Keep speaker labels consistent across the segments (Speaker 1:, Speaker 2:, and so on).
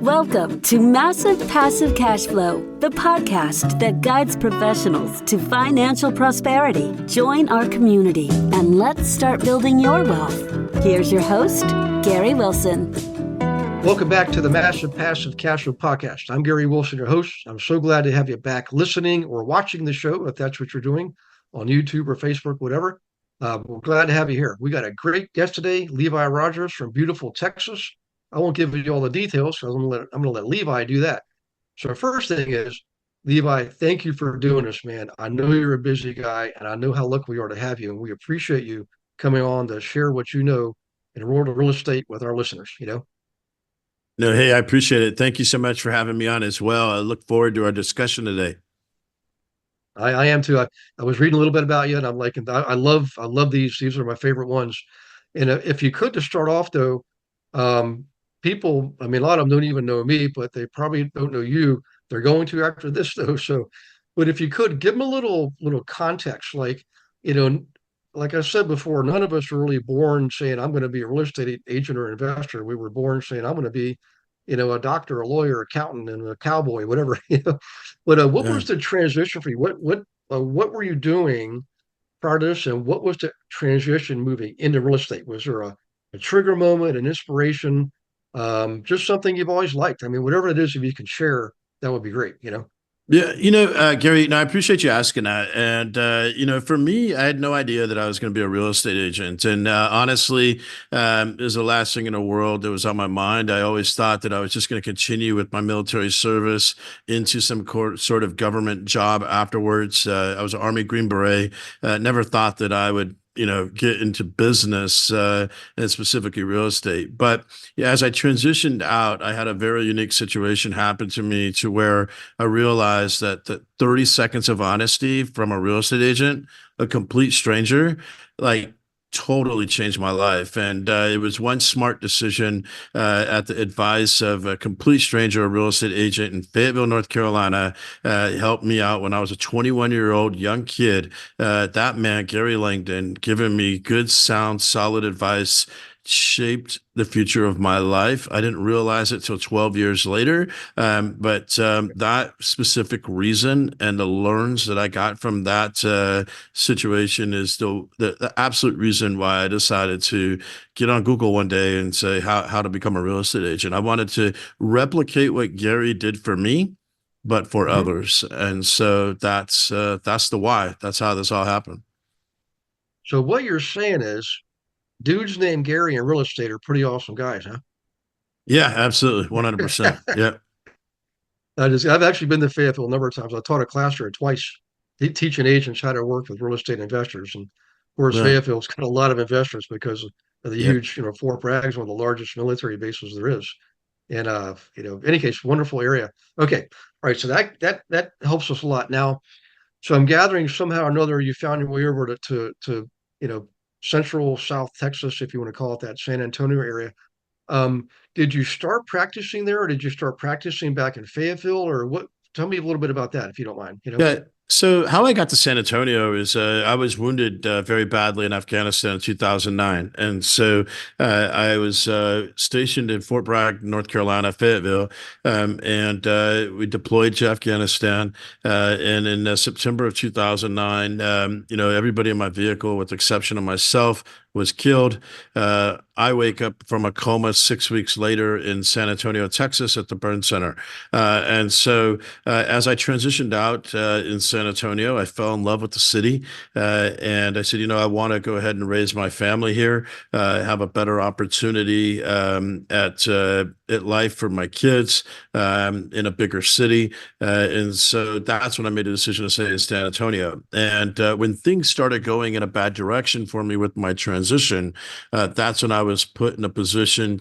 Speaker 1: Welcome to Massive Passive Cash Flow, the podcast that guides professionals to financial prosperity. Join our community and let's start building your wealth. Here's your host, Gary Wilson.
Speaker 2: Welcome back to the Massive Passive Cash Flow podcast. I'm Gary Wilson, your host. I'm so glad to have you back listening or watching the show, if that's what you're doing on YouTube or Facebook, whatever. We're glad to have you here. We got a great guest today, Levi Rodgers from beautiful Texas. I won't give you all the details because I'm going to let Levi do that. So first thing is, Levi, thank you for doing this, man. I know you're a busy guy, and I know how lucky we are to have you, and we appreciate you coming on to share what you know in the world of real estate with our listeners,
Speaker 3: No, hey, I appreciate it. Thank you so much for having me on as well. I look forward to our discussion today.
Speaker 2: I am too. I was reading a little bit about you, and I'm like, I love these. These are my favorite ones. And if you could, to start off though, people, I mean, a lot of them don't even know me, but they probably don't know you. They're going to after this though. So, but if you could give them a little context, like, like I said before, none of us were really born saying I'm going to be a real estate agent or investor. We were born saying I'm going to be, a doctor, a lawyer, accountant, and a cowboy, whatever. But what was the transition for you? What were you doing prior to this, and what was the transition moving into real estate? Was there a trigger moment, an inspiration, just something you've always liked? I mean, whatever it is, if you can share, that would be great.
Speaker 3: Yeah, Gary, I appreciate you asking that. And, for me, I had no idea that I was going to be a real estate agent. And honestly, it was the last thing in the world that was on my mind. I always thought that I was just going to continue with my military service into some sort of government job afterwards. I was an Army Green Beret. Never thought that I would get into business and specifically real estate. But yeah, as I transitioned out, I had a very unique situation happen to me to where I realized that the 30 seconds of honesty from a real estate agent, a complete stranger, like totally changed my life. And it was one smart decision at the advice of a complete stranger, a real estate agent in Fayetteville, North Carolina. Helped me out when I was a 21-year-old young kid. That man, Gary Langdon, giving me good, sound, solid advice, shaped the future of my life. I didn't realize it till 12 years later. But that specific reason and the learns that I got from that situation is the absolute reason why I decided to get on Google one day and say how to become a real estate agent. I wanted to replicate what Gary did for me, but for others. And so that's the why. That's how this all happened.
Speaker 2: So what you're saying is, dudes named Gary in real estate are pretty awesome guys, huh?
Speaker 3: Yeah, absolutely. 100%. Yeah.
Speaker 2: I've actually been to Fayetteville a number of times. I taught a class there twice, teaching agents how to work with real estate investors. And of course,
Speaker 3: Right.
Speaker 2: Fayetteville's got a lot of investors because of the
Speaker 3: Yeah.
Speaker 2: huge, Fort Bragg's one of the largest military bases there is. And in any case, wonderful area. Okay. All right. So that helps us a lot. Now, so I'm gathering somehow or another you found your way over to Central South Texas, if you want to call it that, San Antonio area. Did you start practicing there, or did you start practicing back in Fayetteville, or what? Tell me a little bit about that, if you don't mind.
Speaker 3: Yeah. So how I got to San Antonio is I was wounded very badly in Afghanistan in 2009. And so I was stationed in Fort Bragg, North Carolina, Fayetteville, and we deployed to Afghanistan. And in September of 2009, everybody in my vehicle, with the exception of myself, was killed. I wake up from a coma 6 weeks later in San Antonio, Texas, at the burn center. And so as I transitioned out in San Antonio, I fell in love with the city. And I said, I want to go ahead and raise my family here, have a better opportunity at life for my kids in a bigger city. And so that's when I made a decision to stay in San Antonio. And when things started going in a bad direction for me with my transition, that's when I was put in a position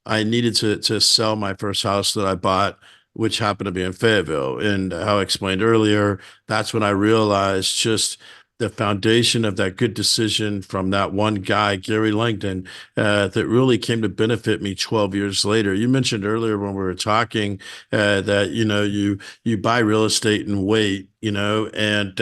Speaker 3: I needed to sell my first house that I bought, which happened to be in Fayetteville. And how I explained earlier, that's when I realized just the foundation of that good decision from that one guy, Gary Langdon, that really came to benefit me 12 years later. You mentioned earlier when we were talking that you buy real estate and wait, and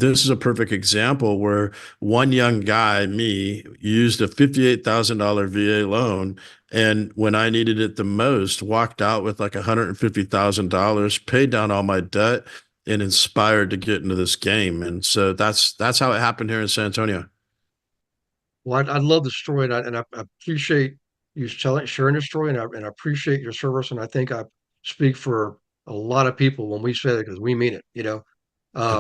Speaker 3: this is a perfect example where one young guy, me, used a $58,000 VA loan, and when I needed it the most, walked out with like $150,000, paid down all my debt, and inspired to get into this game. And so that's how it happened here in San Antonio.
Speaker 2: Well, I love the story, and I appreciate you sharing the story, and I appreciate your service. And I think I speak for a lot of people when we say that because we mean it. A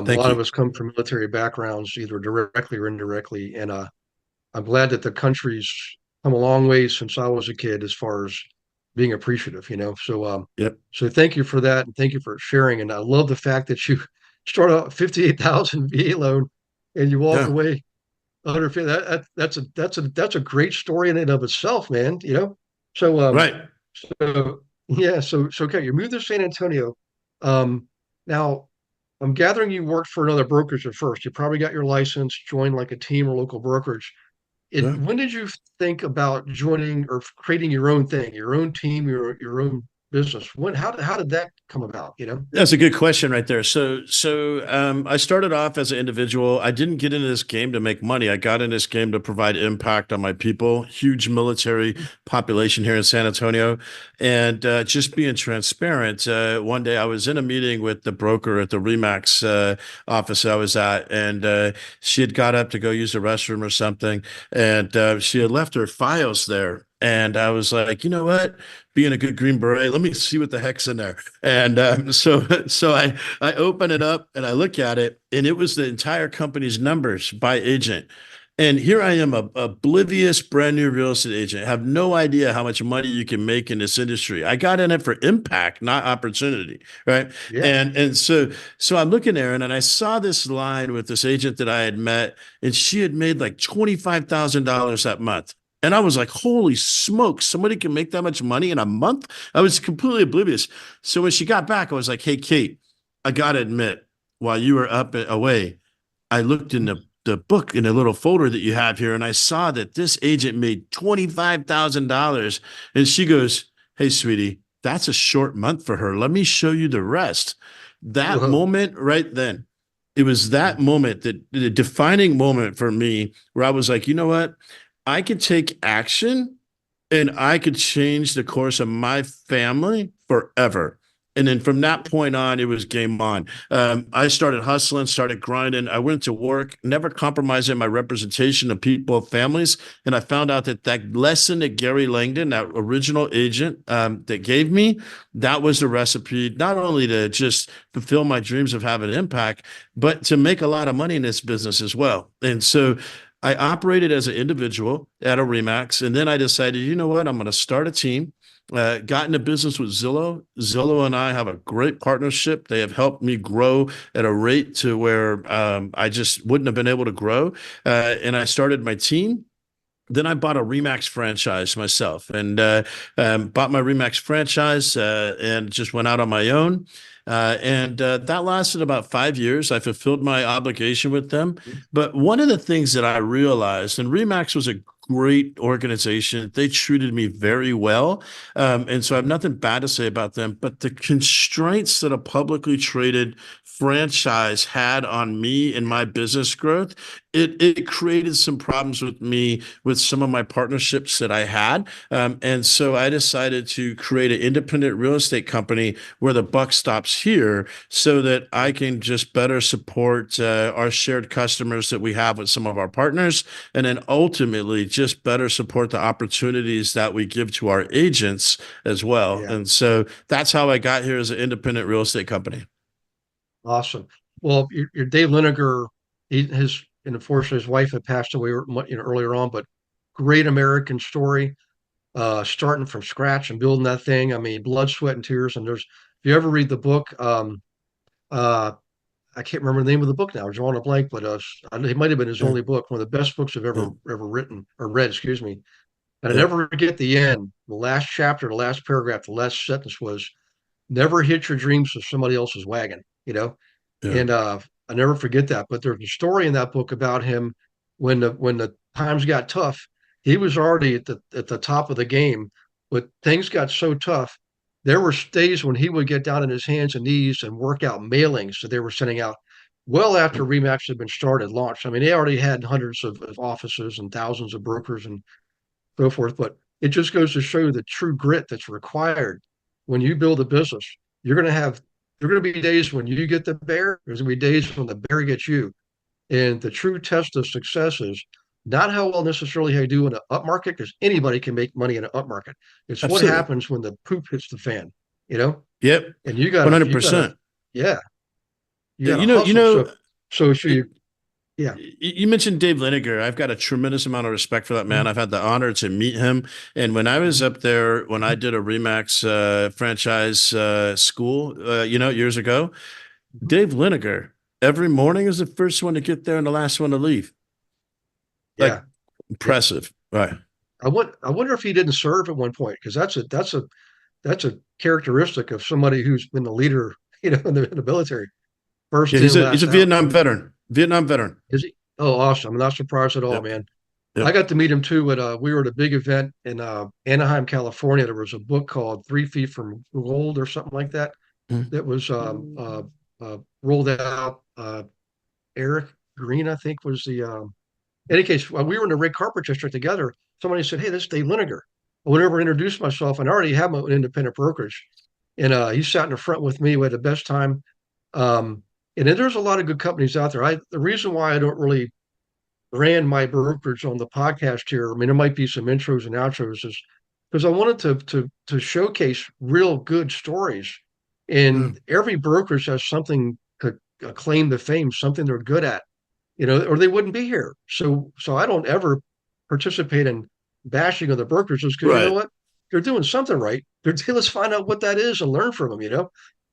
Speaker 3: Thank
Speaker 2: lot
Speaker 3: you.
Speaker 2: of us come from military backgrounds, either directly or indirectly, and I'm glad that the country's come a long way since I was a kid as far as being appreciative.
Speaker 3: Yep.
Speaker 2: So thank you for that, and thank you for sharing. And I love the fact that you start out 58,000 VA loan and you walk
Speaker 3: Yeah.
Speaker 2: away 150. That's a great story in and of itself, man. So
Speaker 3: Right.
Speaker 2: so yeah, so okay, you moved to San Antonio. Now I'm gathering you worked for another brokerage at first. You probably got your license, joined like a team or local brokerage.
Speaker 3: Yeah.
Speaker 2: When did you think about joining or creating your own thing, your own team, your own business? How did that come about?
Speaker 3: That's a good question right there. So I started off as an individual. I didn't get into this game to make money. I got in this game to provide impact on my people. Huge military population here in San Antonio, and just being transparent. One day I was in a meeting with the broker at the Remax office I was at, and she had got up to go use the restroom or something, and she had left her files there. And I was like, you know what? Being a good Green Beret, let me see what the heck's in there. And so I open it up and I look at it, and it was the entire company's numbers by agent. And here I am, a oblivious brand new real estate agent, have no idea how much money you can make in this industry. I got in it for impact, not opportunity, right?
Speaker 2: Yeah.
Speaker 3: And so I'm looking there, and I saw this line with this agent that I had met, and she had made like $25,000 that month. And I was like, holy smokes, somebody can make that much money in a month? I was completely oblivious. So when she got back, I was like, hey, Kate, I got to admit, while you were up and away, I looked in the book in a little folder that you have here, and I saw that this agent made $25,000. And she goes, hey, sweetie, that's a short month for her. Let me show you the rest. That
Speaker 2: Whoa.
Speaker 3: moment right then, it was that moment, that the defining moment for me, where I was like, you know what? I could take action and I could change the course of my family forever. And then from that point on, it was game on. I started hustling, started grinding. I went to work, never compromising my representation of people, families. And I found out that lesson that Gary Langdon, that original agent, that gave me, that was the recipe, not only to just fulfill my dreams of having an impact, but to make a lot of money in this business as well. And so I operated as an individual at a Remax, and then I decided, you know what, I'm going to start a team. Got into business with Zillow. Zillow and I have a great partnership. They have helped me grow at a rate to where I just wouldn't have been able to grow. And I started my team. Then I bought a Remax franchise myself, and bought my Remax franchise, and just went out on my own. And that lasted about 5 years. I fulfilled my obligation with them. But one of the things that I realized, and Remax was a great organization, they treated me very well. And so I have nothing bad to say about them. But the constraints that a publicly traded franchise had on me and my business growth, it created some problems with me with some of my partnerships that I had. And so I decided to create an independent real estate company where the buck stops here, so that I can just better support our shared customers that we have with some of our partners, and then ultimately just better support the opportunities that we give to our agents as well.
Speaker 2: Yeah.
Speaker 3: And so that's how I got here as an independent real estate company.
Speaker 2: Awesome. Well, your Dave Liniger, and unfortunately his wife had passed away, earlier on, but great American story, starting from scratch and building that thing. I mean, blood, sweat, and tears. And if you ever read the book, uh, I can't remember the name of the book now. I'm drawing a blank, but it might have been his
Speaker 3: Yeah,
Speaker 2: only book, one of the best books I've
Speaker 3: yeah,
Speaker 2: ever written or read, excuse me. And I
Speaker 3: yeah,
Speaker 2: never forget the end, the last chapter, the last paragraph, the last sentence was, "Never hit your dreams with somebody else's wagon."
Speaker 3: yeah.
Speaker 2: And I never forget that. But there's a story in that book about him when the times got tough. He was already at the top of the game, but things got so tough. There were days when he would get down on his hands and knees and work out mailings that they were sending out well after Remax had been started, launched. I mean, they already had hundreds of offices and thousands of brokers and so forth. But it just goes to show you the true grit that's required when you build a business. You're going to have there are going to be days when you get the bear. There's going to be days when the bear gets you. And the true test of success is not how well necessarily how you do in an up market, because anybody can make money in an up market. It's what
Speaker 3: Absolutely.
Speaker 2: happens when the poop hits the fan, you know?
Speaker 3: Yep.
Speaker 2: And you gotta
Speaker 3: 100%.
Speaker 2: yeah, you
Speaker 3: Yeah,
Speaker 2: gotta
Speaker 3: you
Speaker 2: hustle.
Speaker 3: know,
Speaker 2: So you yeah.
Speaker 3: you mentioned Dave Liniger. I've got a tremendous amount of respect for that man. I've had the honor to meet him. And when I was up there, when I did a Remax franchise school, years ago, Dave Liniger, every morning is the first one to get there and the last one to leave. Like,
Speaker 2: Yeah.
Speaker 3: impressive. Right.
Speaker 2: I wonder if he didn't serve at one point, because that's a characteristic of somebody who's been the leader, in the military. First
Speaker 3: Yeah,
Speaker 2: in,
Speaker 3: he's a
Speaker 2: last out.
Speaker 3: Vietnam veteran. Vietnam veteran.
Speaker 2: Is he? Oh, awesome. I'm not surprised at all,
Speaker 3: Yep.
Speaker 2: man. I
Speaker 3: Yep.
Speaker 2: got to meet him too we were at a big event in Anaheim, California. There was a book called 3 Feet from Gold or something like that
Speaker 3: Mhm.
Speaker 2: that was rolled out. Eric Green, I think, was the in any case, while we were in the red carpet district together, somebody said, "Hey, this is Dave Liniger." I would never introduce myself, and I already have my own independent brokerage. And he sat in the front with me. We had the best time. Um, and then there's a lot of good companies out there. The reason why I don't really brand my brokerage on the podcast here, I mean, there might be some intros and outros, is because I wanted to showcase real good stories. And
Speaker 3: Mm.
Speaker 2: every brokerage has something to claim the fame, something they're good at, or they wouldn't be here. So I don't ever participate in bashing other brokerages, because you know
Speaker 3: Right.
Speaker 2: what? They're doing something right. Let's find out what that is and learn from them.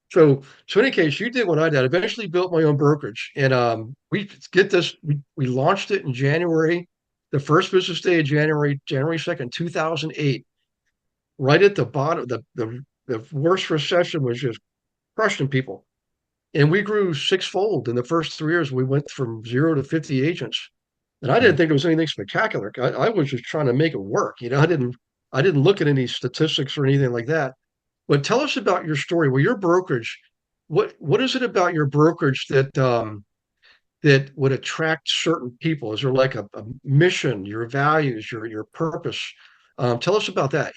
Speaker 2: So in any case, you did what I did. I eventually built my own brokerage, and we get this. We launched it in January, the first business day of January 2nd, 2008. Right at the bottom, the worst recession was just crushing people, and we grew sixfold in the first 3 years. We went from 0 to 50 agents, and I didn't
Speaker 3: Mm.
Speaker 2: think it was anything spectacular. I was just trying to make it work. I didn't look at any statistics or anything like that. But tell us about your story. Well, your brokerage, what is it about your brokerage that would attract certain people? Is there like a mission, your values, your purpose? Tell us about that.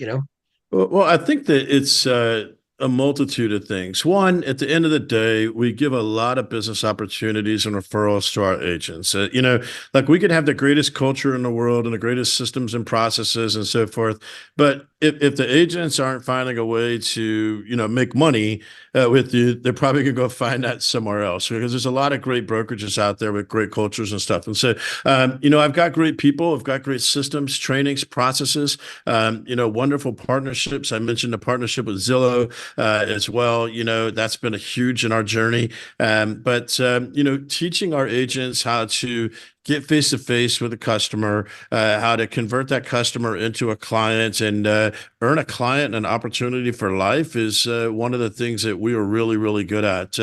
Speaker 3: Well, I think that it's a multitude of things. One, at the end of the day, we give a lot of business opportunities and referrals to our agents. Like we could have the greatest culture in the world and the greatest systems and processes and so forth. But if the agents aren't finding a way to, make money with you, they're probably going to go find that somewhere else, because there's a lot of great brokerages out there with great cultures and stuff. And so, I've got great people. I've got great systems, trainings, processes, wonderful partnerships. I mentioned the partnership with Zillow as well. That's been a huge in our journey. But teaching our agents how to get face to face with a customer, how to convert that customer into a client and earn a client an opportunity for life is one of the things that we are really, really good at.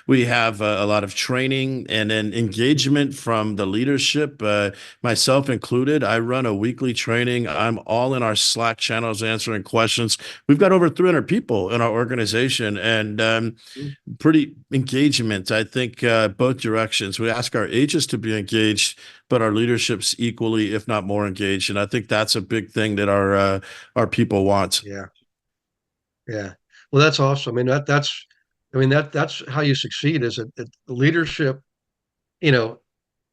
Speaker 3: We have a lot of training and then engagement from the leadership, myself included. I run a weekly training. I'm all in our Slack channels answering questions. We've got over 300 people in our organization, and pretty engagement. I think both directions. We ask our agents to be engaged, but our leadership's equally, if not more, engaged. And I think that's a big thing that our people want.
Speaker 2: Yeah, yeah. Well, that's awesome. I mean, that's how you succeed, is it leadership. You know,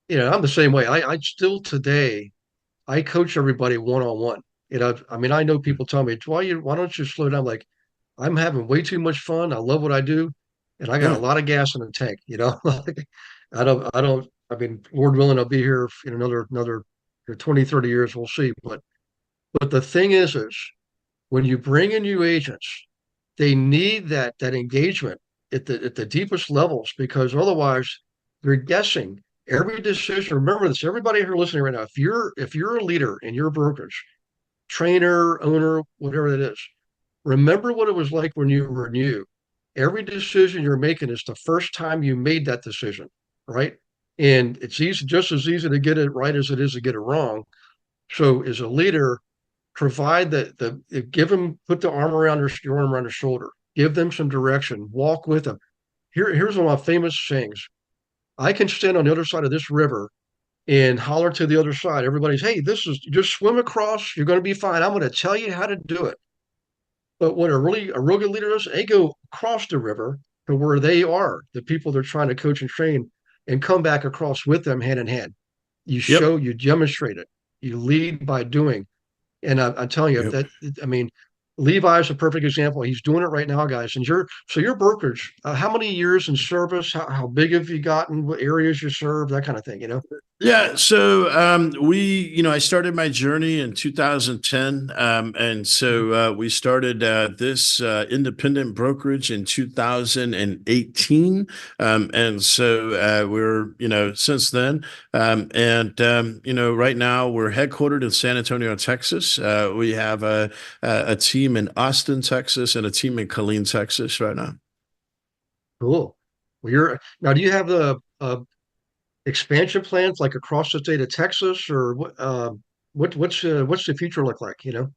Speaker 2: I'm the same way. I still today I coach everybody one on one. I mean, I know people tell me, why don't you slow down? Like, I'm having way too much fun. I love what I do, and I got a
Speaker 3: Yeah.
Speaker 2: lot of gas in the tank. Like, I mean, Lord willing, I'll be here in another 20, 30 years. We'll see. But the thing is when you bring in new agents, they need that engagement at the deepest levels, because otherwise they're guessing every decision. Remember this, everybody here listening right now. If you're a leader in your brokerage, trainer, owner, whatever it is, remember what it was like when you were new. Every decision you're making is the first time you made that decision, right? And it's easy, just as easy to get it right as it is to get it wrong. So as a leader, provide give them, put the arm around your arm around their shoulder, give them some direction, walk with them. Here's one of my famous sayings. I can stand on the other side of this river and holler to the other side. Everybody's, hey, this is just swim across. You're going to be fine. I'm going to tell you how to do it. But what a real good leader does, they go across the river to where they are, the people they're trying to coach and train, and come back across with them hand in hand. You
Speaker 3: Yep.
Speaker 2: show, you demonstrate it. You lead by doing. And I'm telling you,
Speaker 3: Yep.
Speaker 2: I mean, Levi is a perfect example. He's doing it right now, guys. And your brokerage, how many years in service? How big have you gotten? What areas you serve? That kind of thing, you know?
Speaker 3: Yeah, so I started my journey in 2010, and so we started this independent brokerage in 2018, and so we're since then, right now we're headquartered in San Antonio, Texas. We have a team in Austin, Texas, and a team in Killeen, Texas, right now.
Speaker 2: Cool. Well, you're now. Do you have the expansion plans like across the state of Texas, or what's the future look like? You know?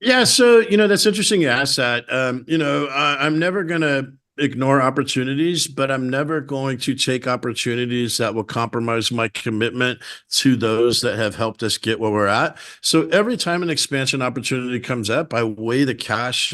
Speaker 3: Yeah, so that's interesting you asked that. I'm never gonna ignore opportunities, but I'm never going to take opportunities that will compromise my commitment to those that have helped us get where we're at. So every time an expansion opportunity comes up, I weigh the cash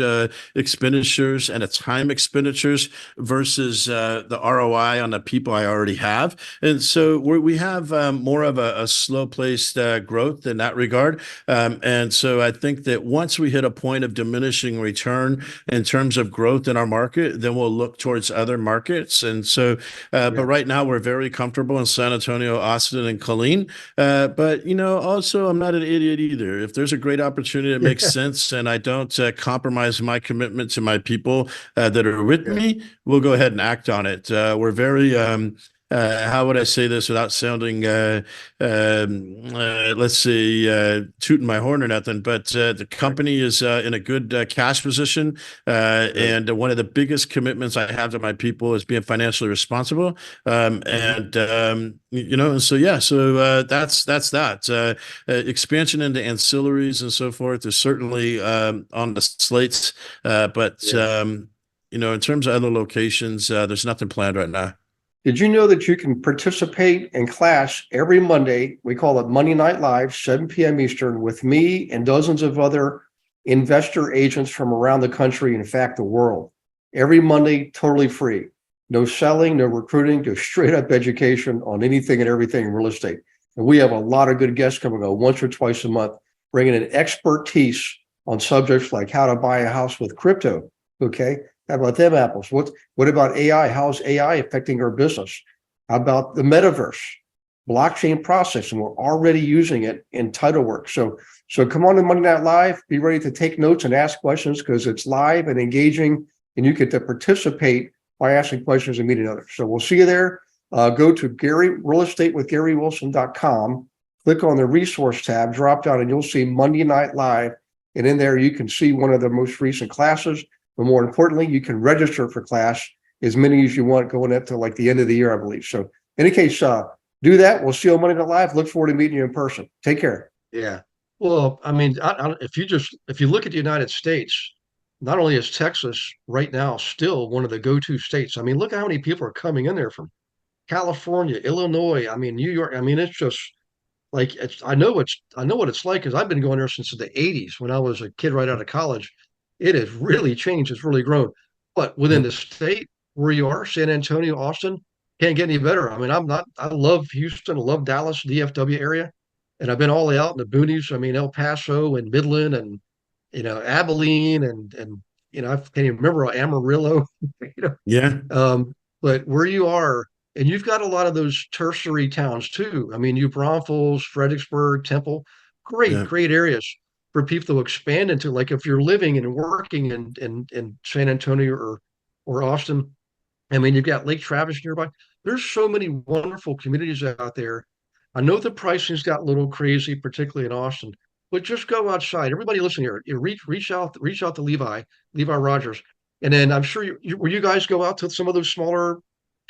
Speaker 3: expenditures and the time expenditures versus the ROI on the people I already have. And so we have more of a slow-paced growth in that regard. And so I think that once we hit a point of diminishing return in terms of growth in our market, then we'll look towards other markets. And so, but
Speaker 2: Yeah.
Speaker 3: right now we're very comfortable in San Antonio, Austin, and Killeen. But also I'm not an idiot either. If there's a great opportunity that makes sense and I don't compromise my commitment to my people that are with
Speaker 2: Yeah.
Speaker 3: me, we'll go ahead and act on it. We're very how would I say this without sounding, let's see, tooting my horn or nothing, but the company is in a good cash position. And one of the biggest commitments I have to my people is being financially responsible. So yeah, so that's that. Expansion into ancillaries and so forth is certainly on the slates. But in terms of other locations, there's nothing planned right now.
Speaker 2: Did you know that you can participate in class every Monday? We call it Monday Night Live, 7 p.m. Eastern, with me and dozens of other investor agents from around the country, in fact, the world. Every Monday, totally free. No selling, no recruiting, just straight up education on anything and everything in real estate. And we have a lot of good guests coming on once or twice a month, bringing in expertise on subjects like how to buy a house with crypto. Okay. How about them apples? What about AI? How's AI affecting our business? How about the metaverse, blockchain processing? We're already using it in title work. So come on to Monday Night Live. Be ready to take notes and ask questions because it's live and engaging, and you get to participate by asking questions and meeting others. So we'll see you there. Go to GaryRealEstateWithGaryWilson.com. Click on the resource tab, drop down, and you'll see Monday Night Live. And in there, you can see one of the most recent classes. But more importantly, you can register for class as many as you want going up to like the end of the year, I believe. So in any case, do that. We'll see you on Monday Night Live. Look forward to meeting you in person. Take care. Yeah. Well, I mean, if you look at the United States, not only is Texas right now still one of the go-to states. I mean, look at how many people are coming in there from California, Illinois. I mean, New York. I mean, it's just like I know what it's like because I've been going there since the 80s when I was a kid right out of college. It has really changed. It's really grown. But within the state where you are, San Antonio, Austin, can't get any better. I mean, I love Houston, I love Dallas, DFW area. And I've been all the way out in the boonies. I mean, El Paso and Midland and, Abilene and, I can't even remember Amarillo, you know,
Speaker 3: Yeah.
Speaker 2: but where you are, and you've got a lot of those tertiary towns too. I mean, New Braunfels, Fredericksburg, Temple,
Speaker 3: Yeah.
Speaker 2: great areas for people to expand into. Like if you're living and working in San Antonio or Austin, I mean, you've got Lake Travis nearby. There's so many wonderful communities out there. I know the pricing's got a little crazy, particularly in Austin, but just go outside. Everybody listen here. You reach out to Levi Rodgers. And then I'm sure will you guys go out to some of those smaller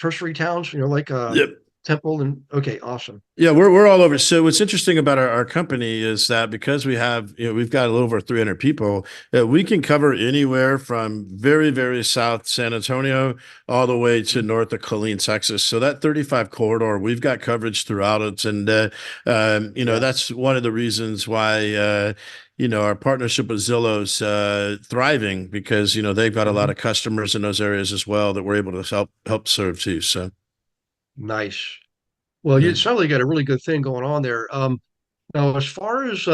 Speaker 2: tertiary towns, like
Speaker 3: Yep.
Speaker 2: Temple and okay, awesome.
Speaker 3: Yeah, we're all over. So what's interesting about our company is that because we have, we've got a little over 300 people, we can cover anywhere from very, very south San Antonio all the way to north of Killeen, Texas. So that 35 corridor, we've got coverage throughout it. And, that's one of the reasons why, our partnership with Zillow's thriving because, they've got a lot of customers in those areas as well that we're able to help serve too. So
Speaker 2: Nice. Well, you
Speaker 3: yeah.
Speaker 2: certainly got a really good thing going on there. Now, as far as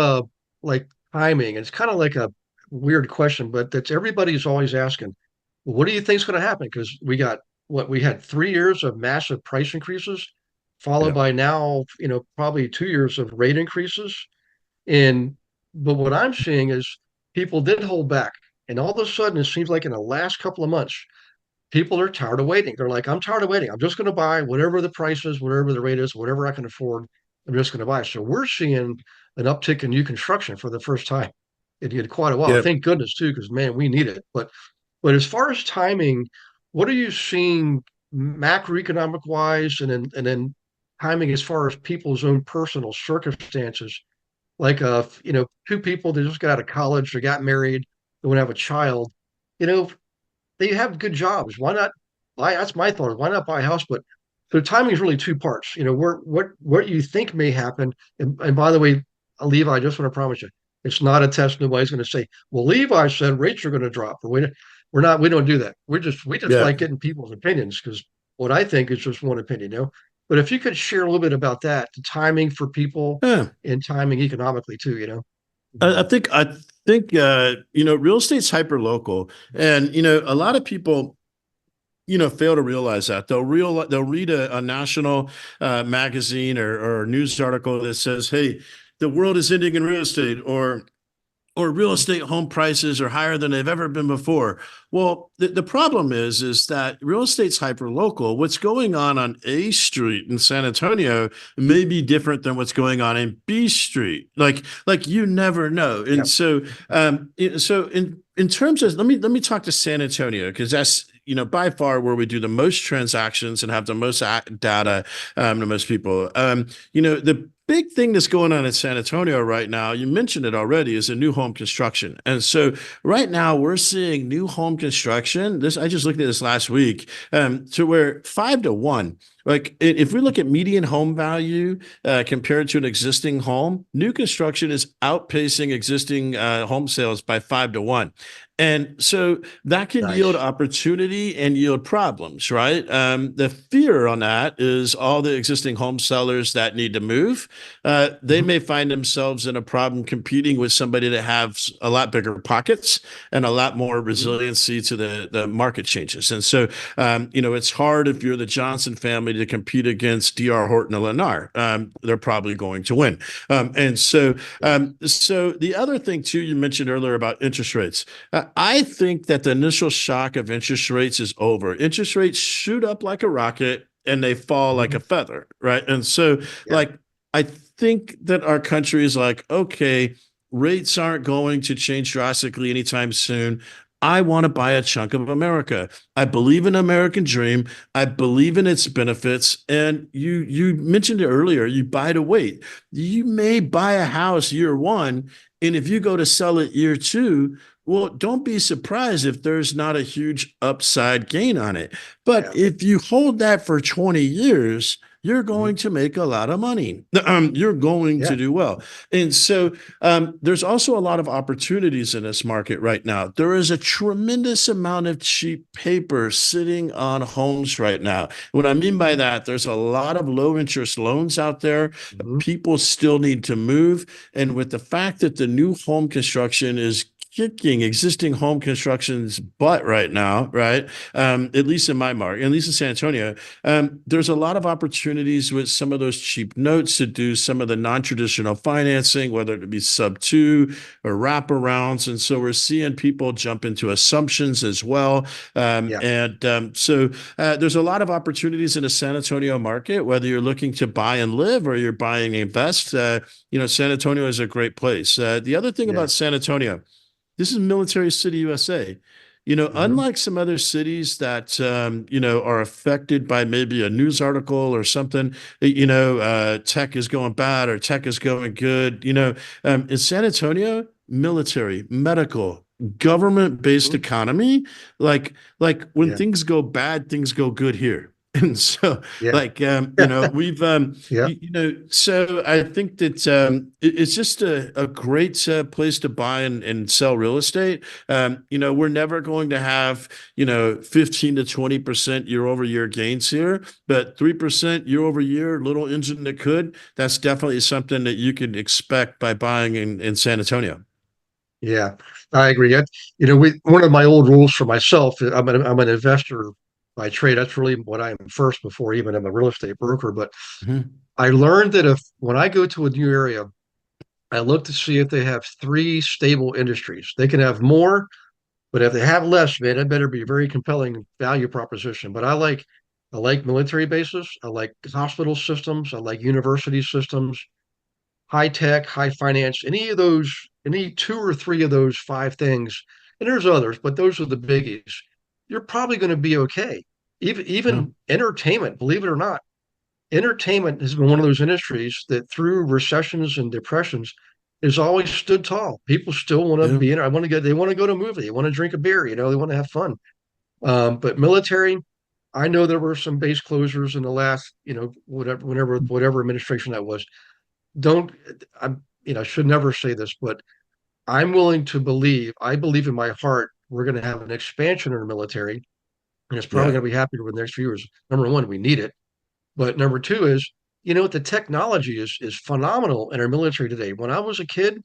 Speaker 2: like timing, it's kind of like a weird question, but that's everybody's always asking, well, what do you think is going to happen? Because we had 3 years of massive price increases, followed
Speaker 3: Yeah.
Speaker 2: by now, probably 2 years of rate increases. And but what I'm seeing is people did hold back, and all of a sudden, it seems like in the last couple of months, people are tired of waiting. They're like, I'm tired of waiting. I'm just going to buy whatever the price is, whatever the rate is, whatever I can afford. I'm just going to buy. So we're seeing an uptick in new construction for the first time in quite a while.
Speaker 3: Yeah.
Speaker 2: Thank goodness too, because man, we need it. But as far as timing, what are you seeing macroeconomic wise, and then timing as far as people's own personal circumstances? Like two people that just got out of college, they got married, they want to have a child. You know, they have good jobs. Why not buy? That's my thought. Why not buy a house? But so timing is really two parts. Where what you think may happen. And by the way, Levi, I just want to promise you, it's not a test. Nobody's going to say, "Well, Levi said rates are going to drop." Or we're not. We don't do that. We just
Speaker 3: Yeah.
Speaker 2: like getting people's opinions because what I think is just one opinion. But if you could share a little bit about that, the timing for people
Speaker 3: Yeah.
Speaker 2: and timing economically too.
Speaker 3: I think real estate's hyper local, and a lot of people fail to realize that they'll read a national magazine or news article that says, "Hey, the world is ending in real estate," or real estate home prices are higher than they've ever been before. Well, the problem is that real estate's hyper local. What's going on A Street in San Antonio may be different than what's going on in B Street. Like you never know. And
Speaker 2: Yeah.
Speaker 3: so in terms of let me talk to San Antonio because that's by far where we do the most transactions and have the most data to most people. The big thing that's going on in San Antonio right now, you mentioned it already, is a new home construction. And so right now we're seeing new home construction. I just looked at this last week, to where 5-1. Like if we look at median home value compared to an existing home, new construction is outpacing existing home sales by 5-1. And so that can yield
Speaker 2: Nice.
Speaker 3: opportunity and yield problems, right? The fear on that is all the existing home sellers that need to move. They
Speaker 2: Mhm.
Speaker 3: may find themselves in a problem competing with somebody that has a lot bigger pockets and a lot more
Speaker 2: Mhm.
Speaker 3: resiliency to the market changes. And so, it's hard if you're the Johnson family to compete against D.R. Horton or Lennar. They're probably going to win. So the other thing too, you mentioned earlier about interest rates. I think that the initial shock of interest rates is over. Interest rates shoot up like a rocket and they fall like
Speaker 2: Mhm.
Speaker 3: a feather, right? And so,
Speaker 2: Yeah.
Speaker 3: like, I think that our country is like, okay, rates aren't going to change drastically anytime soon. I want to buy a chunk of America. I believe in the American dream. I believe in its benefits. And you mentioned it earlier, you buy to wait. You may buy a house year one, and if you go to sell it year two, well, don't be surprised if there's not a huge upside gain on it. But
Speaker 2: Yeah.
Speaker 3: if you hold that for 20 years, you're
Speaker 2: Mhm.
Speaker 3: going to make a lot of money. You're going
Speaker 2: Yeah.
Speaker 3: to do well. And so there's also a lot of opportunities in this market right now. There is a tremendous amount of cheap paper sitting on homes right now. What I mean by that, there's a lot of low interest loans out there.
Speaker 2: Mhm.
Speaker 3: People still need to move. And with the fact that the new home construction is kicking existing home construction's butt right now, right? At least in my market, at least in San Antonio, there's a lot of opportunities with some of those cheap notes to do some of the non-traditional financing, whether it be sub two or wraparounds. And so we're seeing people jump into assumptions as well.
Speaker 2: Yeah.
Speaker 3: So there's a lot of opportunities in the San Antonio market, whether you're looking to buy and live or you're buying and invest. San Antonio is a great place. The other thing
Speaker 2: Yeah.
Speaker 3: about San Antonio, this is Military City, USA. Unlike some other cities that, are affected by maybe a news article or something, tech is going bad or tech is going good, in San Antonio, military, medical, government-based
Speaker 2: Mhm.
Speaker 3: economy, like when
Speaker 2: Yeah.
Speaker 3: things go bad, things go good here. And so,
Speaker 2: Yeah.
Speaker 3: we've,
Speaker 2: Yeah.
Speaker 3: so I think that it's just a great place to buy and sell real estate. We're never going to have, 15 to 20% year over year gains here, but 3% year over year, little engine that could, that's definitely something that you can expect by buying in San Antonio.
Speaker 2: Yeah, I agree. One of my old rules for myself, I'm an investor by trade. That's really what I am first before even I'm a real estate broker. But
Speaker 3: Mhm.
Speaker 2: I learned that if when I go to a new area, I look to see if they have three stable industries. They can have more, but if they have less, man, it better be a very compelling value proposition. But I like military bases. I like hospital systems. I like university systems, high tech, high finance, any two or three of those five things, and there's others, but those are the biggies. You're probably going to be okay.
Speaker 3: Yeah.
Speaker 2: Even entertainment, believe it or not, entertainment has been one of those industries that through recessions and depressions has always stood tall. People still want to
Speaker 3: Yeah.
Speaker 2: be in it. They want to go to a movie, they want to drink a beer, they want to have fun. But military, I know there were some base closures in the last, whatever administration that was. Don't I'm should never say this, but I'm willing to believe, I believe in my heart, we're going to have an expansion in the military, and it's probably
Speaker 3: Yeah.
Speaker 2: going to be happening over the next few years. Number one, we need it. But number two is, the technology is phenomenal in our military today. When I was a kid,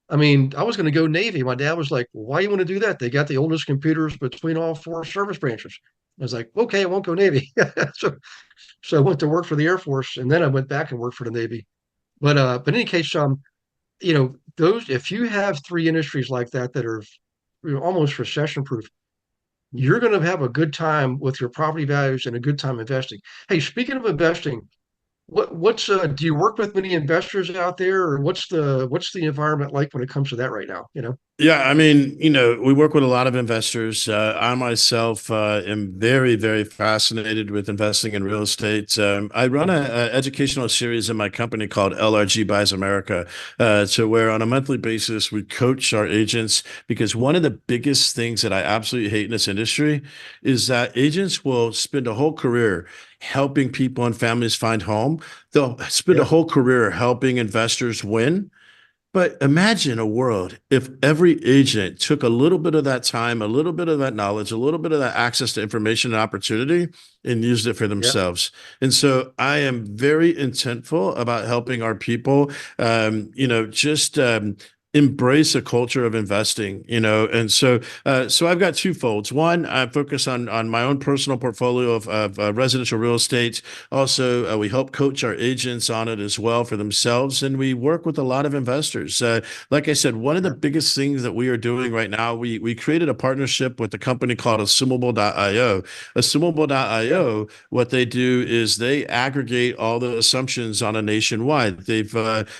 Speaker 2: I mean, I was going to go Navy. My dad was like, "Why you want to do that? They got the oldest computers between all four service branches." I was like, "Okay, I won't go Navy." so, so I went to work for the Air Force, and then I went back and worked for the Navy. But in any case, those if you have three industries like that that are almost recession proof, you're going to have a good time with your property values and a good time investing. Hey, speaking of investing, what's do you work with many investors out there, or what's the environment like when it comes to that right now?
Speaker 3: Yeah, I mean, we work with a lot of investors. I myself am very, very fascinated with investing in real estate. I run a educational series in my company called LRG Buys America, to where on a monthly basis we coach our agents because one of the biggest things that I absolutely hate in this industry is that agents will spend a whole career helping people and families find home. They'll spend a
Speaker 2: Yeah,
Speaker 3: whole career helping investors win. But imagine a world if every agent took a little bit of that time, a little bit of that knowledge, a little bit of that access to information and opportunity and used it for
Speaker 2: yeah,
Speaker 3: themselves. And so I am very intentful about helping our people, just embrace a culture of investing, and so I've got two folds. One, I focus on my own personal portfolio of residential real estate. Also, we help coach our agents on it as well for themselves, and we work with a lot of investors. Like I said, one of the
Speaker 2: yeah,
Speaker 3: biggest things that we are doing right now, we created a partnership with a company called Assumable.io.
Speaker 2: yeah.
Speaker 3: Assumable.io, what they do is they aggregate all the assumptions on a nationwide. They've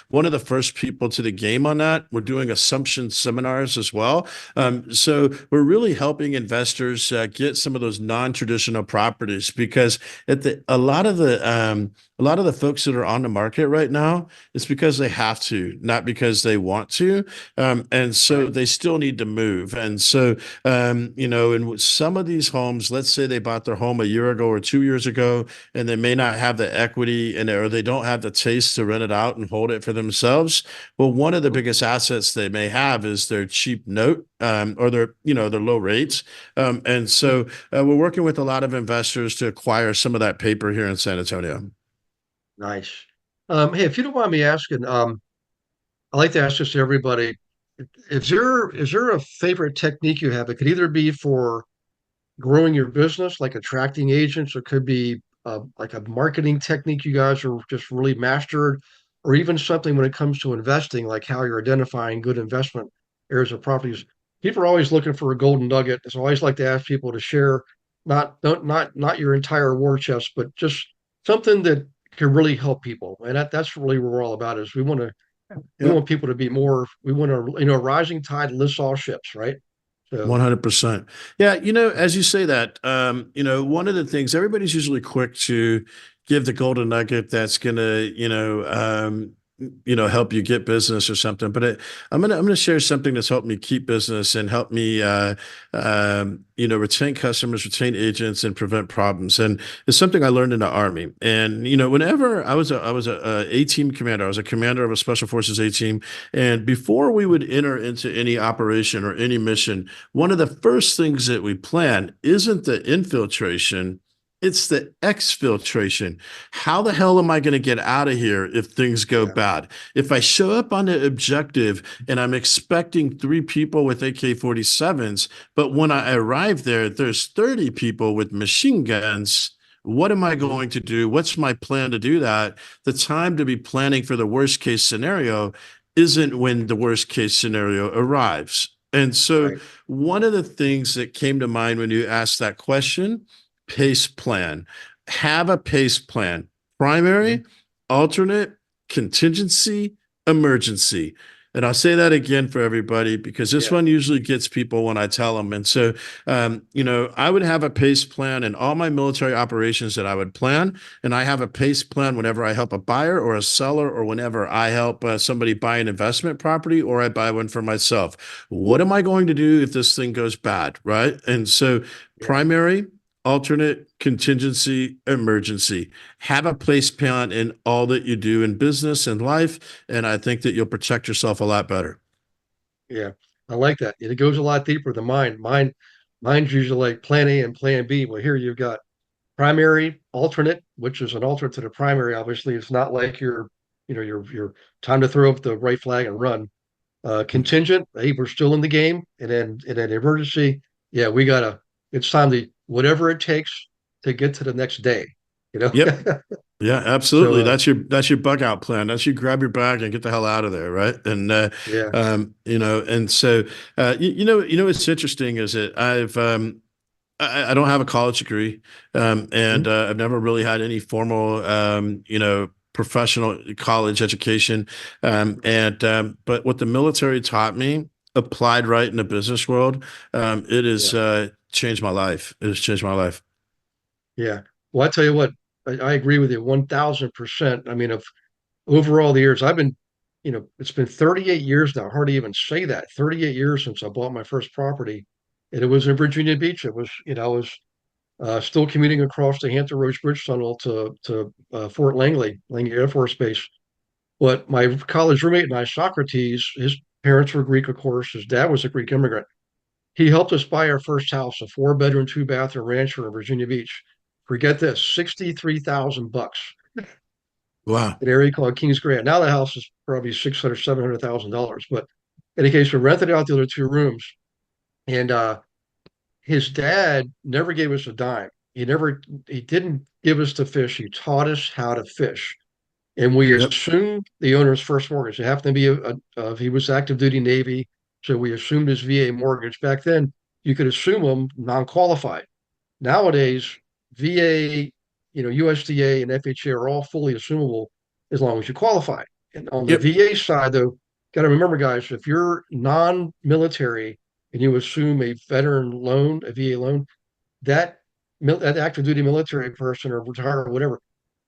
Speaker 3: one of the first people to the game on that. We're doing assumption seminars as well. So we're really helping investors get some of those non-traditional properties because a lot of the folks that are on the market right now, it's because they have to, not because they want to. And so
Speaker 2: Right.
Speaker 3: they still need to move. And so, in some of these homes, let's say they bought their home a year ago or 2 years ago, and they may not have the equity in it, or they don't have the taste to rent it out and hold it for themselves. Well, one of the
Speaker 2: Mhm.
Speaker 3: biggest assets they may have is their cheap note, or their low rates. And so we're working with a lot of investors to acquire some of that paper here in San Antonio.
Speaker 2: Nice. Hey, if you don't mind me asking, I like to ask this to everybody. Is there a favorite technique you have? It could either be for growing your business, like attracting agents, or could be like a marketing technique you guys are just really mastered, or even something when it comes to investing, like how you're identifying good investment areas of properties. People are always looking for a golden nugget. So I always like to ask people to share not your entire war chest, but just something that can really help people. And that's really what we're all about is we
Speaker 3: Yeah.
Speaker 2: want people to be more, we want a rising tide lifts all ships, right? So
Speaker 3: 100%. Yeah, as you say that, one of the things everybody's usually quick to give the golden nugget that's gonna, help you get business or something. But I'm gonna share something that's helped me keep business and help me, retain customers, retain agents, and prevent problems. And it's something I learned in the Army. And whenever I was a A team commander, I was a commander of a Special Forces A team. And before we would enter into any operation or any mission, one of the first things that we plan isn't the infiltration, it's the exfiltration. How the hell am I going to get out of here if things go
Speaker 2: yeah,
Speaker 3: bad? If I show up on the objective and I'm expecting 3 people with AK-47s, but when I arrive there, there's 30 people with machine guns. What am I
Speaker 2: mhm,
Speaker 3: going to do? What's my plan to do that? The time to be planning for the worst case scenario isn't when the worst case scenario arrives. And so,
Speaker 2: right,
Speaker 3: one of the things that came to mind when you asked that question, pace plan. Have a pace plan.
Speaker 2: mhm,
Speaker 3: Primary, alternate, contingency, emergency. And I'll say that again for everybody because this
Speaker 2: yeah,
Speaker 3: one usually gets people when I tell them. And so, I would have a pace plan in all my military operations that I would plan. And I have a pace plan whenever I help a buyer or a seller or whenever I help somebody buy an investment property or I buy one for myself. What am I going to do if this thing goes bad? Right. And so,
Speaker 2: yeah,
Speaker 3: primary, alternate, contingency, emergency. Have a place plan in all that you do in business and life. And I think that you'll protect yourself a lot better.
Speaker 2: yeah. I like that. It goes a lot deeper than mine. Mine's usually like plan A and plan B. Well, here you've got primary, alternate, which is an alternate to the primary. Obviously, it's not like your time to throw up the right flag and run. Contingent, hey, we're still in the game, and then emergency, yeah, it's time to whatever it takes to get to the next day, you know.
Speaker 3: Yep. Yeah,
Speaker 2: So
Speaker 3: absolutely. That's your bug out plan. That's you grab your bag and get the hell out of there, right? And
Speaker 2: yeah,
Speaker 3: and so what's interesting is that I don't have a college degree, and
Speaker 2: mhm,
Speaker 3: I've never really had any formal, professional college education. But what the military taught me applied right in the business world, it has
Speaker 2: yeah,
Speaker 3: changed my life. It has changed my life.
Speaker 2: yeah. Well, I tell you what, I agree with you 1000%. I mean, of over all the years, it's been 38 years now. Hard to even say that. 38 years since I bought my first property, and it was in Virginia Beach. It was, I was still commuting across the Hampton Roads Bridge Tunnel to Fort Langley Air Force Base. But my college roommate and I, Socrates, his parents were Greek, of course. His dad was a Greek immigrant. He helped us buy our first house, a 4 bedroom, 2 bathroom rancher in Virginia Beach. Forget this, 63,000 bucks.
Speaker 3: Wow.
Speaker 2: An area called Kings Grant. Now the house is probably 600, $700,000. But in any case, we rented out the other 2 rooms, and his dad never gave us a dime. He didn't give us the fish. He taught us how to fish. And we
Speaker 3: Yep.
Speaker 2: assumed the owner's first mortgage. It happened to be he was active duty Navy, so we assumed his VA mortgage. Back then, you could assume them non-qualified. Nowadays, VA, USDA and FHA are all fully assumable as long as you qualify. And on the
Speaker 3: Yep.
Speaker 2: VA side, though, got to remember, guys, if you're non-military and you assume a veteran loan, a VA loan, that that active duty military person or retired or whatever,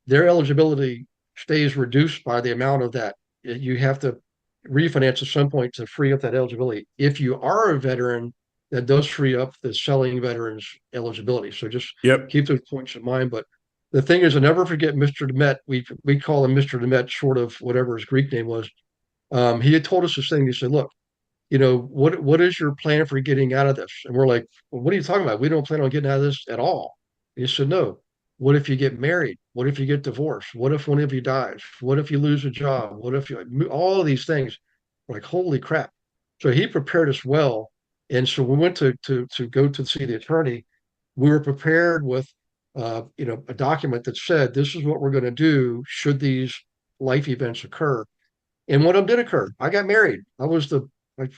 Speaker 2: their eligibility stays reduced by the amount of that. You have to refinance at some point to free up that eligibility. If you are a veteran, that does free up the selling veterans eligibility. So just
Speaker 3: Yep.
Speaker 2: keep those points in mind. But the thing is, I never forget Mr. Demet. We call him Mr. Demet, short of whatever his Greek name was. He had told us this thing. He said, "Look, what is your plan for getting out of this?" And we're like, well, "What are you talking about? We don't plan on getting out of this at all." He said, "No. What if you get married? What if you get divorced? What if one of you dies? What if you lose a job? What if you all of these things?" We're like, holy crap. So he prepared us well. And so we went to go to see the attorney. We were prepared with a document that said this is what we're going to do should these life events occur. And one of them did occur. I got married. I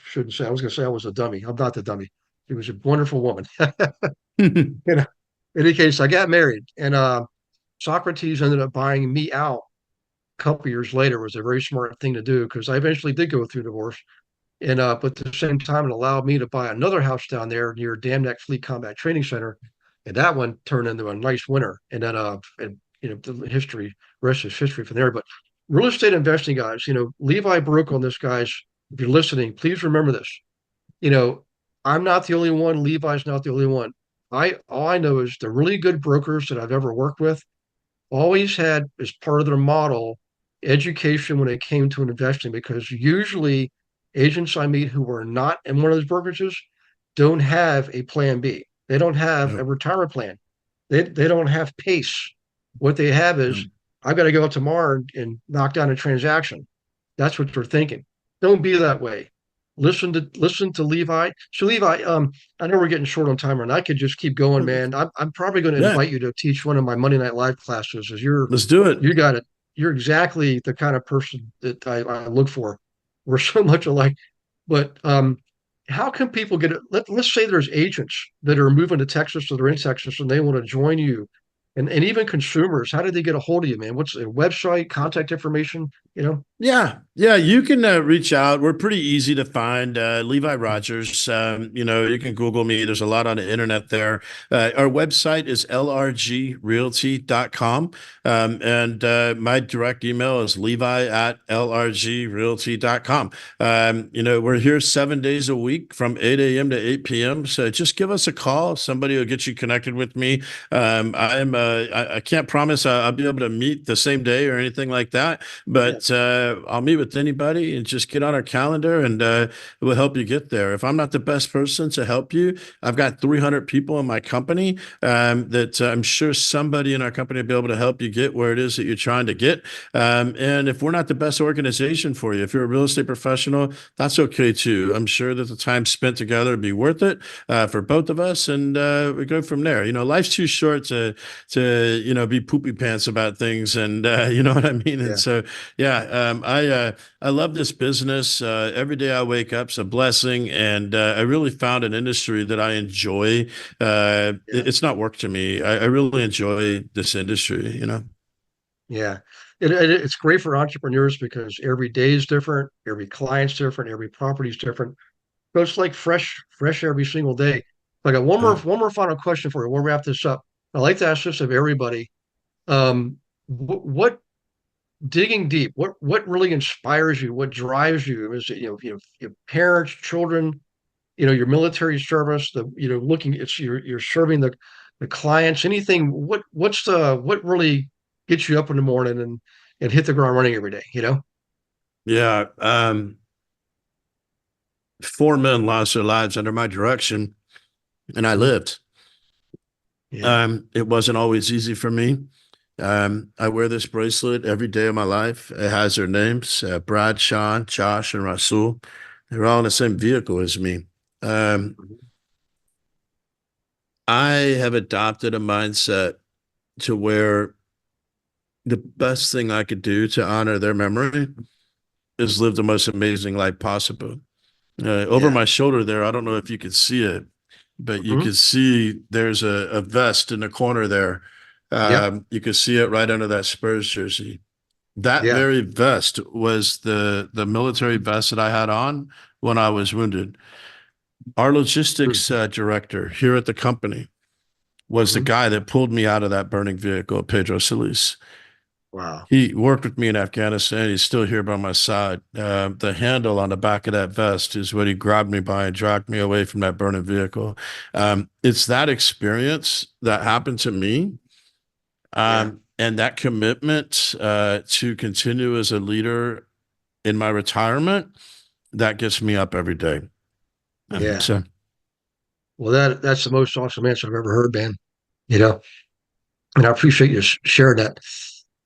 Speaker 2: shouldn't say, I was going to say I was a dummy. I'm not the dummy. She was a wonderful woman. You know, in any case, I got married, and Socrates ended up buying me out a couple years later. It was a very smart thing to do because I eventually did go through divorce, And but at the same time, it allowed me to buy another house down there near Dam Neck Fleet Combat Training Center, and that one turned into a nice winner. And then and the rest is history from there. But real estate investing, guys, Levi broke on this, guys. If you're listening, please remember this. You know, I'm not the only one. Levi's not the only one. All I know is the really good brokers that I've ever worked with always had as part of their model education when it came to investing, because usually agents I meet who are not in one of those brokerages don't have a plan B. They don't have a
Speaker 3: Yep.
Speaker 2: retirement plan. They don't have pace. What they have
Speaker 3: Yep.
Speaker 2: is, I've got to go out tomorrow and knock down a transaction. That's what they're thinking. Don't be that way. Listen to Levi. So Levi, I know we're getting short on time, and I could just keep going, man. I'm probably going to
Speaker 3: Yeah,
Speaker 2: invite you to teach one of my Monday Night Live classes, as
Speaker 3: let's do it.
Speaker 2: you got it. You're exactly the kind of person that I look for. We're so much alike. But how can people get it? Let's say there's agents that are moving to Texas, or they're in Texas, and they want to join you, and even consumers. How do they get a hold of you, man? What's a website, contact information?
Speaker 3: Yeah, you can reach out. We're pretty easy to find. Levi Rodgers. You can Google me. There's a lot on the internet there. Our website is lrgrealty.com. And my direct email is levi@lrgrealty.com. We're here 7 days a week from 8 a.m. to 8 p.m. So just give us a call. Somebody will get you connected with me. I can't promise I'll be able to meet the same day or anything like that, but I'll meet with anybody and just get on our calendar, and we'll help you get there. If I'm not the best person to help you, I've got 300 people in my company that I'm sure somebody in our company will be able to help you get where it is that you're trying to get. And if we're not the best organization for you, if you're a real estate professional, that's okay too. I'm sure that the time spent together would be worth it for both of us, and we go from there. Life's too short to be poopy pants about things, and you know what I mean. And so, I love this business. Every day I wake up is a blessing, and I really found an industry that I enjoy. It's not work to me. I really enjoy this industry.
Speaker 2: Yeah. It's great for entrepreneurs because every day is different, every client's different, every property is different. But it's like fresh every single day. I got
Speaker 3: Yeah.
Speaker 2: one more final question for you. We'll wrap this up. I like to ask this of everybody. What digging deep, what really inspires you? What drives you? Is it, your parents, children, your military service, looking, it's you're serving the clients, anything, what really gets you up in the morning and hit the ground running every day?
Speaker 3: Yeah. 4 men lost their lives under my direction, and I
Speaker 2: Mhm.
Speaker 3: lived.
Speaker 2: Yeah.
Speaker 3: It wasn't always easy for me. I wear this bracelet every day of my life. It has their names, Brad, Sean, Josh, and Rasul. They're all in the same vehicle as me. Um,
Speaker 2: Mhm.
Speaker 3: I have adopted a mindset to where the best thing I could do to honor their memory is live the most amazing life possible. Over
Speaker 2: Yeah.
Speaker 3: my shoulder there, I don't know if you can see it, but you
Speaker 2: Mhm.
Speaker 3: can see there's a vest in the corner there.
Speaker 2: Yep.
Speaker 3: You can see it right under that Spurs jersey. That
Speaker 2: Yeah.
Speaker 3: very vest was the military vest that I had on when I was wounded. Our logistics director here at the company was the
Speaker 2: Mm-hmm.
Speaker 3: guy that pulled me out of that burning vehicle, Pedro Solis.
Speaker 2: Wow.
Speaker 3: He worked with me in Afghanistan. He's still here by my side. The handle on the back of that vest is what he grabbed me by and dragged me away from that burning vehicle. It's that experience that happened to me,
Speaker 2: Yeah.
Speaker 3: and that commitment to continue as a leader in my retirement that gets me up every day.
Speaker 2: Yeah.
Speaker 3: So
Speaker 2: Well, that's the most awesome answer I've ever heard, man. You know, and I appreciate you sharing that.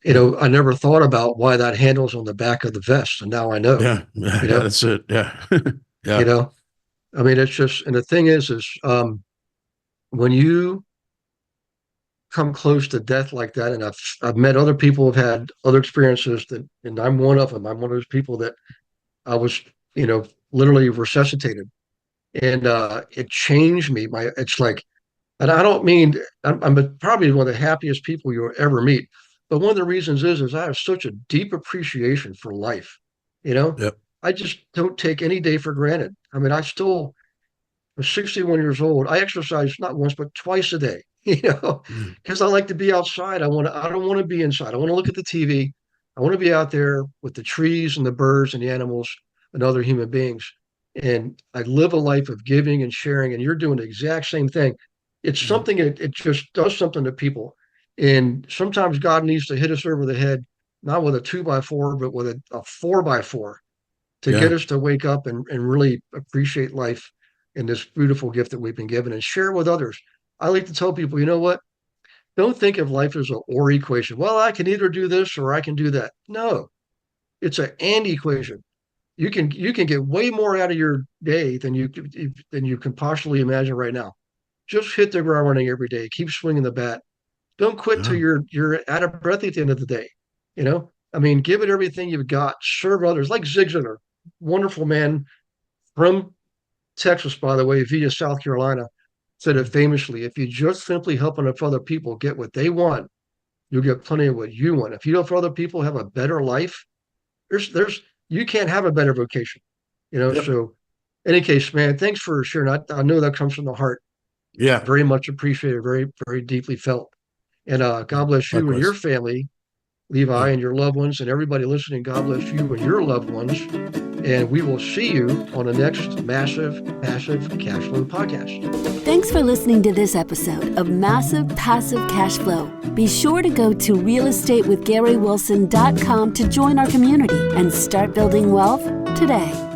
Speaker 3: yeah,
Speaker 2: I never thought about why that handle's on the back of the vest, and now I know.
Speaker 3: yeah,
Speaker 2: You
Speaker 3: yeah,
Speaker 2: know,
Speaker 3: that's it. Yeah,
Speaker 2: you
Speaker 3: yeah,
Speaker 2: know. I mean, it's just, and the thing is when you come close to death like that, and I've met other people who've had other experiences and I'm one of them. I'm one of those people that I was, literally resuscitated, and it changed me. It's like, and I don't mean I'm probably one of the happiest people you'll ever meet, but one of the reasons is I have such a deep appreciation for life. You know,
Speaker 3: yep,
Speaker 2: I just don't take any day for granted. I mean, I'm 61 years old. I exercise not once, but twice a day,
Speaker 3: Mm.
Speaker 2: because I like to be outside. I don't want to be inside. I want to look at the TV. I want to be out there with the trees and the birds and the animals and other human beings. And I live a life of giving and sharing. And you're doing the exact same thing. It's
Speaker 3: Mm.
Speaker 2: something, it just does something to people. And sometimes God needs to hit us over the head, not with a 2x4, but with a 4x4 to get
Speaker 3: Yeah.
Speaker 2: us to wake up and really appreciate life and this beautiful gift that we've been given and share with others. I like to tell people, you know what? Don't think of life as an or equation. Well, I can either do this or I can do that. No, it's an and equation. You can get way more out of your day than you can possibly imagine right now. Just hit the ground running every day. Keep swinging the bat. Don't quit till
Speaker 3: Yeah.
Speaker 2: you're out of breath at the end of the day. I mean, give it everything you've got. Serve others, like Zig Ziglar, wonderful man from Texas, by the way, via South Carolina, said it famously. If you just simply help enough other people get what they want, you'll get plenty of what you want. If you help other people have a better life, there's you can't have a better vocation.
Speaker 3: Yep.
Speaker 2: So, in any case, man, thanks for sharing. I know that comes from the heart.
Speaker 3: Yeah.
Speaker 2: Very much appreciated. Very very deeply felt. And God bless you and your
Speaker 3: Likewise.
Speaker 2: family, Levi, and your loved ones, and everybody listening. God bless you and your loved ones. And we will see you on the next Massive Passive Cash Flow podcast.
Speaker 1: Thanks for listening to this episode of Massive Passive Cash Flow. Be sure to go to realestatewithgarywilson.com to join our community and start building wealth today.